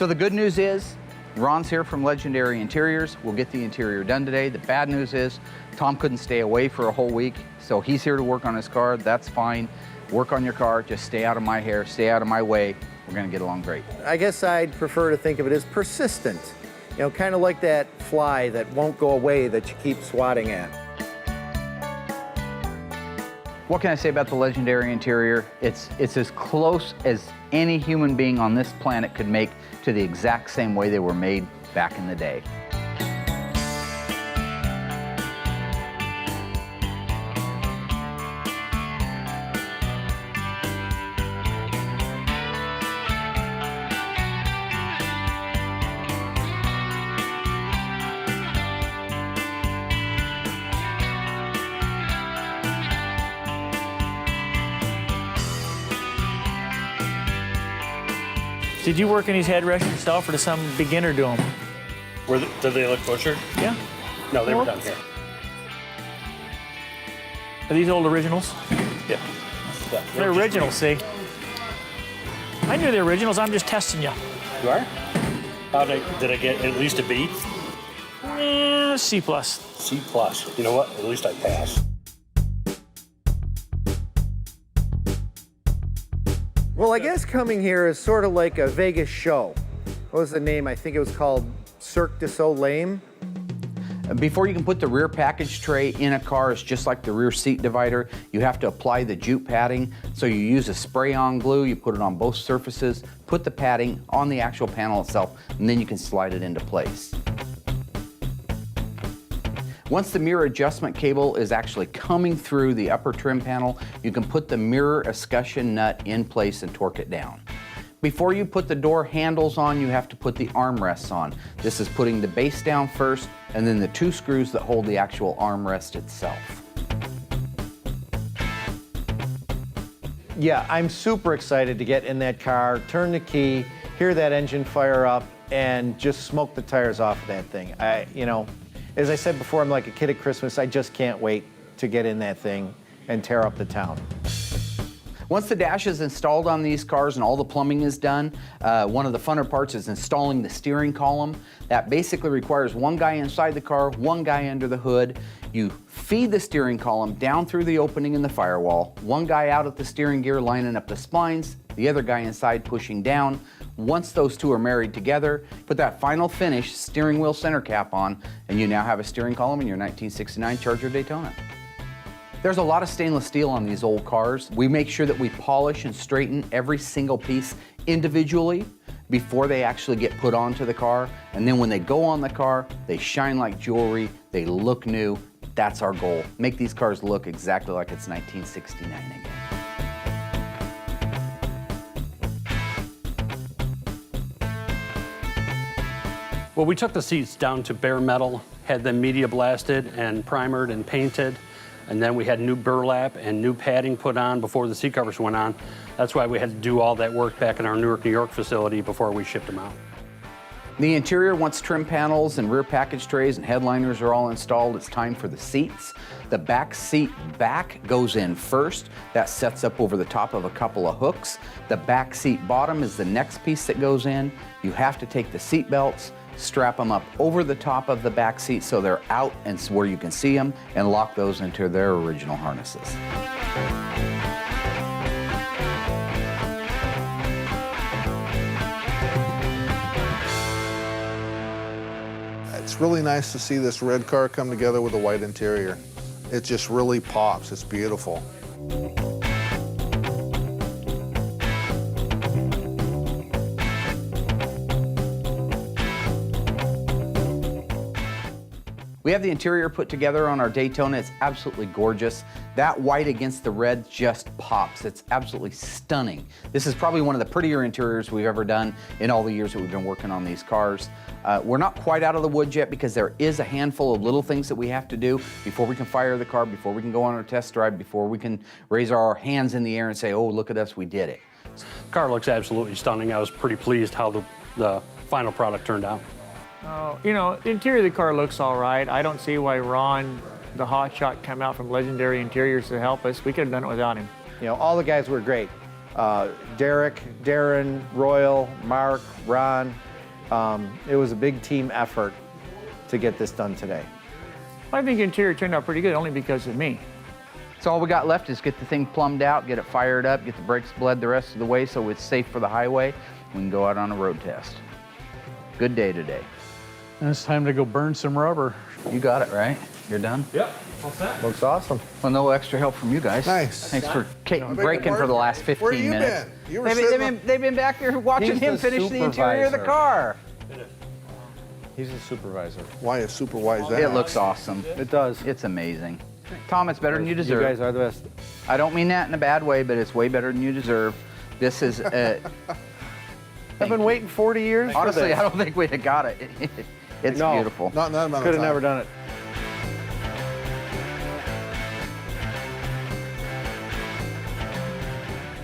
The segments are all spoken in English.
So the good news is, Ron's here from Legendary Interiors. We'll get the interior done today. The bad news is, Tom couldn't stay away for a whole week, so he's here to work on his car. That's fine. Work on your car, just stay out of my hair, stay out of my way. We're gonna get along great. I guess I'd prefer to think of it as persistent. You know, kind of like that fly that won't go away that you keep swatting at. What can I say about the Legendary Interior? It's as close as any human being on this planet could make to the exact same way they were made back in the day. Did you work in these headrests yourself, or did some beginner do them? Did they look butchered? Yeah. No, they were done here. Are these old originals? Yeah. They're originals, see? I knew they're originals. I'm just testing you. You are? Did I get at least a B? C+. C+. You know what? At least I passed. Well, I guess coming here is sort of like a Vegas show. What was the name? I think it was called Cirque du Soleil. Before you can put the rear package tray in a car, it's just like the rear seat divider. You have to apply the jute padding. So you use a spray-on glue, you put it on both surfaces, put the padding on the actual panel itself, and then you can slide it into place. Once the mirror adjustment cable is actually coming through the upper trim panel, you can put the mirror escutcheon nut in place and torque it down. Before you put the door handles on, you have to put the armrests on. This is putting the base down first, and then the 2 screws that hold the actual armrest itself. Yeah, I'm super excited to get in that car, turn the key, hear that engine fire up, and just smoke the tires off of that thing. You know, as I said before, I'm like a kid at Christmas. I just can't wait to get in that thing and tear up the town. Once the dash is installed on these cars and all the plumbing is done, one of the funner parts is installing the steering column. That basically requires one guy inside the car, one guy under the hood. You feed the steering column down through the opening in the firewall, one guy out at the steering gear lining up the splines, the other guy inside pushing down. Once those two are married together, put that final finish steering wheel center cap on, and you now have a steering column in your 1969 Charger Daytona. There's a lot of stainless steel on these old cars. We make sure that we polish and straighten every single piece individually before they actually get put onto the car. And then when they go on the car, they shine like jewelry, they look new. That's our goal. Make these cars look exactly like it's 1969 again. Well, we took the seats down to bare metal, had them media blasted and primered and painted, and then we had new burlap and new padding put on before the seat covers went on. That's why we had to do all that work back in our Newark, New York facility before we shipped them out. The interior, once trim panels and rear package trays and headliners are all installed, it's time for the seats. The back seat back goes in first. That sets up over the top of a couple of hooks. The back seat bottom is the next piece that goes in. You have to take the seat belts, strap them up over the top of the back seat so they're out and where you can see them, and lock those into their original harnesses. It's really nice to see this red car come together with a white interior. It just really pops. It's beautiful. We have the interior put together on our Daytona. It's absolutely gorgeous. That white against the red just pops. It's absolutely stunning. This is probably one of the prettier interiors we've ever done in all the years that we've been working on these cars. We're not quite out of the woods yet because there is a handful of little things that we have to do before we can fire the car, before we can go on our test drive, before we can raise our hands in the air and say, oh, look at us, we did it. The car looks absolutely stunning. I was pretty pleased how the final product turned out. You know, the interior of the car looks all right. I don't see why Ron, the hotshot, came out from Legendary Interiors to help us. We could have done it without him. You know, all the guys were great. Derek, Darren, Royal, Mark, Ron, It was a big team effort to get this done today. I think interior turned out pretty good, only because of me. So all we got left is get the thing plumbed out, get it fired up, get the brakes bled the rest of the way so it's safe for the highway. We can go out on a road test. Good day today. And it's time to go burn some rubber. You got it, right? You're done? Yep, all set. Looks awesome. Well, no extra help from you guys. Nice. Thanks for Beg your breaking for the pardon? last 15 Where you minutes. been? You were They've been back there watching He's him the finish the interior of the supervisor. car. He's a supervisor. Why is supervise that? It looks awesome. It does. It's amazing. Tom, it's better than you You deserve. guys are the best. I don't mean that in a bad way, but it's way better than you deserve. This is, I've been waiting 40 years honestly, for this. I don't think we'd have got it. It's No. beautiful. Not amount of Could have time. never done it.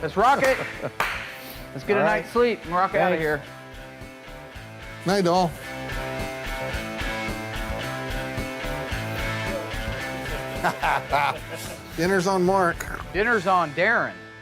Let's rock it. Let's get a All night's right. sleep and rock out of Thanks. here. Night all. Dinner's on Mark. Dinner's on Darren.